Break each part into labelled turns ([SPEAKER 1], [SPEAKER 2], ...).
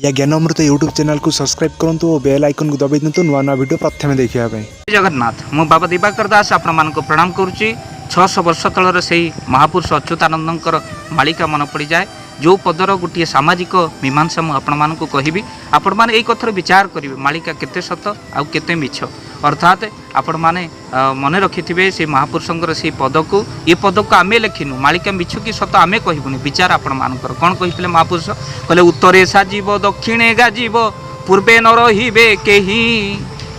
[SPEAKER 1] या ज्ञानामृत YouTube channel को subscribe करूँ और बेल आइकन को दबाई दिंतु नुआ नुआ वीडियो प्रथम देखा।
[SPEAKER 2] जगन्नाथ मु बाबा दिवाकर दास आपण मानक प्रणाम करुच्ची। 600 वर्ष तलर से महापुरुष अच्युतानंदर मालिका मन पड़ जाए जो पदर गोटे सामाजिक मीमांसा मुझे कहबी आपण मैंने यही कथर विचार करेंगे मालिका केते सत आउ केते मिछ अर्थात आपण मैंने मन रखिथे से महापुरुषर से पद को ये पद को आमे लिखिनु मालिका मिछ कि सत आमे कहबुनि विचार आपण मानकर कौन कही महापुरुष कहले उत्तरे साजिब दक्षिणे गाजिब पूर्वे न रहिबे केही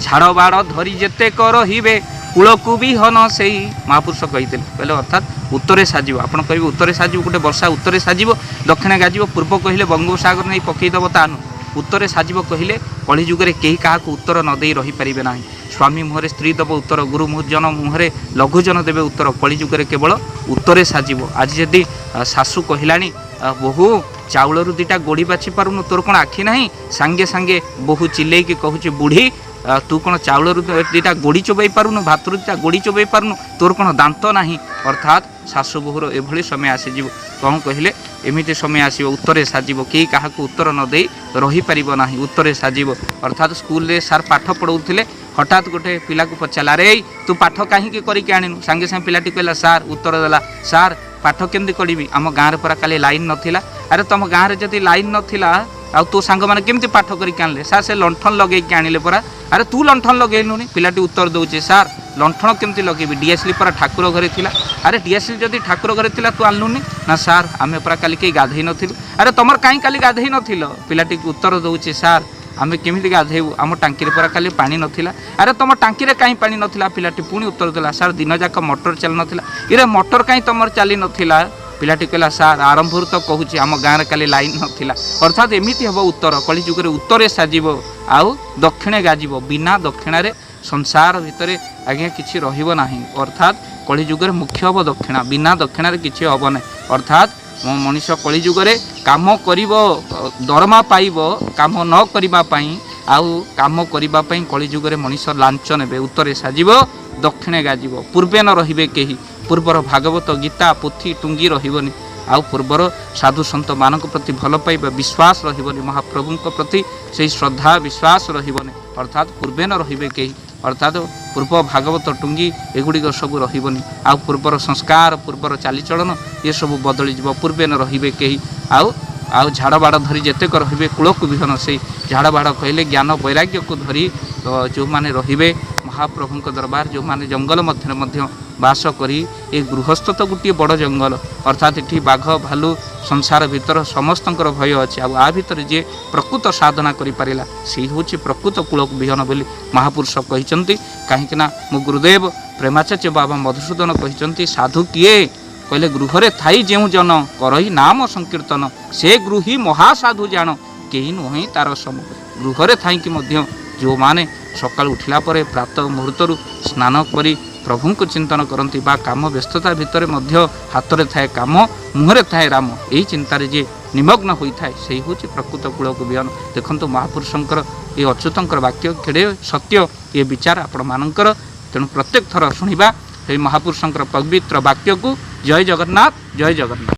[SPEAKER 2] झाड़ बाड़ धरी जेते रहिबे कूलकू भी हन से महापुरुष कही कहले अर्थात उत्तरे साजिब आपण कह उत्तरे साजिब गोटे वर्षा उत्तरे साजिब दक्षिणे गाजिब पूर्व कहले बंगोपसागर नहीं पकईदेव तानु उत्तरे साजिब कहले कलि जुगे कहीं क्या उत्तर न दे रही पारे ना स्वामी मुहरे स्त्री देव उत्तर गुरु मुहजन मुहरे लघुजन देवे उत्तर कलि जुगे केवल उत्तरे साजिब। आज जदि शाशु कहलानी बहु चाउल दुटा गोड़ी बाछि पारुनु तोर कौन आखि ना सांगे सांगे बहु चिल्ले कहूँ बुढ़ी तू कौन चाउल दुटा गोड़ी चोबई पारुनु भात दुटा गोड़ी चोबई पारुनु तोर कौन दांत ना अर्थात शाशु बहुर एभली समय आसीज कौन कहले एमती समय आसो उत्तरे साजिब कहीं क्या उत्तर न दे रही पार ना उत्तरे साजिब। अर्थात स्कूल रे सार पाठ पढ़ाऊे हठात गोटे पिला को पचारा रे तू पाठ कहीं करके आणनु सांगे सांगे पिलाटी कहला सार उत्तर देला सार पाठ केमती करी आम गाँव में परा काली लाइन नाला अरे तुम गाँव में जब लाइन नाला आ तो सांग मैंने केमती पाठ करके आणले सार से लंठन लगे आणले परा अरे तू लंठन लगेलुनि पिलाटी उत्तर दौचे सार लंठन केमती लगे डीएसएल परा ठाकुर घरे थिला अरे डीएसएल जदि ठाकुर घरे थिला तू आणलुनि ना सार आमे परा काली कहीं गाधई नथिलु अरे तुमर कहीं काली गाधई नथिल पिलाटी उत्तर दौचे सार आमे केमिति गाधेबू आम टांकी परा खाली पानी नथिला अरे तुम टांकी कहीं पानी नथिला पिलाटी पुणी उत्तर देला सार दिन जाक मोटर चल नथिला इरे मोटर कहीं तुम चली नथिला पिलाटी कहला सार आरंभ तो कहूँ आम गाँव में काली लाइन नथिला अर्थात एमती हम उत्तर कलि जुगे उत्तरे साजिब आउ दक्षिणे गाजिब बिना दक्षिण संसार भितर आज्ञा किसी रहा अर्थात कलि जुगे मुख्य हम दक्षिणा बिना दक्षिण किसी हम ना अर्थात मनीष कलि जुगे काम कर दरमा पाइब काम न करने आउ काम करने कलि जुगे मनीष लांच ने उत्तरे साजिब दक्षिणे गाजिब पूर्वे न रहिबे केही पूर्वर भागवत गीता पोथी टुंगी रहिबनी आउ पूर्वर साधु सन्त मानक प्रति भल पाइबा विश्वास रहिबनी महाप्रभु प्रति से श्रद्धा विश्वास रहिबनी अर्थात पूर्वे न रहिबे केही अर्थात पूर्व भागवत टुंगी एगुड़िक सब रहिबनी आउ पूर्वर संस्कार पूर्वर चालीचलन ये सब बदली जीव पूर्वे न रहिबे केही आउ झाड़ बाड़ धरी जेतेक रहिबे कूलकू विहन से झाड़ बाड़ कहले ज्ञान वैराग्य को धरी जो माने रहिबे महाप्रभु दरबार जो माने जंगल मध्य बास करी ए गृहस्थ तो गोटे बड़ जंगल अर्थात ये बाघ भालू संसार भीतर समस्त भय अच्छे आ भीतर जे प्रकृत साधना करिपारिला से हूँ प्रकृत कूलक विहन बोली महापुरुष कहते कहीं मो गुरुदेव प्रेमाचार्य बाबा मधुसूदन कहते साधु किए कहले गृहरे थाई जेउ जन करही नाम संकीर्तन से गृही महासाधु जान कहीं नुह तार सम गृहरे थाई जो माने सकाल उठिला परे प्रातः मुहूर्त स्नान करी प्रभु को चिंतन करती बा काम व्यस्तता भितर हाथ में थाए काम मुहरे थाए राम यही चिंतार जे निमग्न होता है से हूँ प्रकृत कूलक विहन देखो महापुरुषंकर ये अच्युतंकर वाक्य केड़े सत्य ये विचार आपण मानकर तेणु प्रत्येक थर शुणा महापुरुषंकर पवित्र वाक्य को जय जगन्नाथ जय जगन्नाथ।